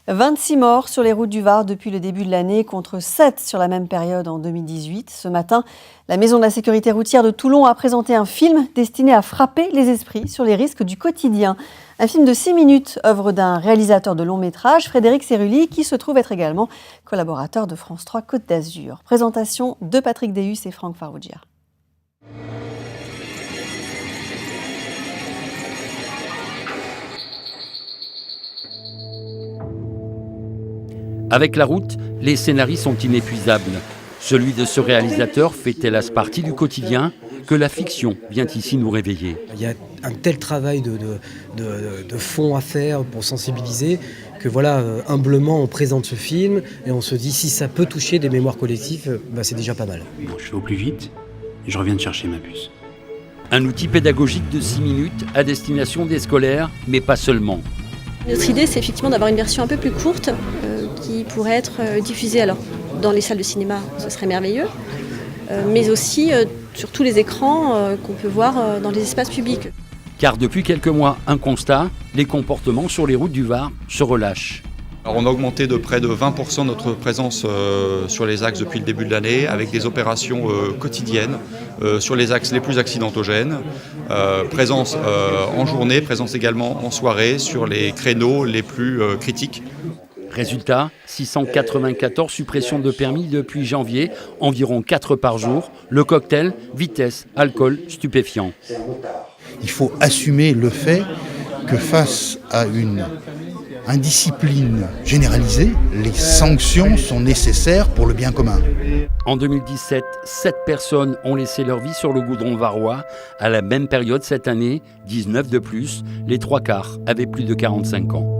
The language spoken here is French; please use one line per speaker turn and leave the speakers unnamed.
26 morts sur les routes du Var depuis le début de l'année, contre 7 sur la même période en 2018. Ce matin, la Maison de la sécurité routière de Toulon a présenté un film destiné à frapper les esprits sur les risques du quotidien. Un film de 6 minutes, œuvre d'un réalisateur de long métrage, Frédéric Cerulli, qui se trouve être également collaborateur de France 3 Côte d'Azur. Présentation de Patrick Deus et Franck Farrugia.
Avec la route, les scénarios sont inépuisables. Celui de ce réalisateur fait hélas partie du quotidien que la fiction vient ici nous réveiller.
Il y a un tel travail de fond à faire pour sensibiliser que voilà, humblement on présente ce film et on se dit si ça peut toucher des mémoires collectives, c'est déjà pas mal.
Bon, je fais au plus vite et je reviens de chercher ma puce.
Un outil pédagogique de 6 minutes à destination des scolaires, mais pas seulement.
Notre idée, c'est effectivement d'avoir une version un peu plus courte qui pourrait être diffusée alors, dans les salles de cinéma, ce serait merveilleux, mais aussi sur tous les écrans qu'on peut voir dans les espaces publics.
Car depuis quelques mois, un constat, les comportements sur les routes du Var se relâchent.
Alors on a augmenté de près de 20% notre présence sur les axes depuis le début de l'année, avec des opérations quotidiennes sur les axes les plus accidentogènes, présence en journée, présence également en soirée sur les créneaux les plus critiques.
Résultat, 694 suppressions de permis depuis janvier, environ 4 par jour. Le cocktail, vitesse, alcool, stupéfiant.
Il faut assumer le fait que face à une indiscipline généralisée, les sanctions sont nécessaires pour le bien commun.
En 2017, 7 personnes ont laissé leur vie sur le goudron varois. À la même période cette année, 19 de plus, les 3 quarts avaient plus de 45 ans.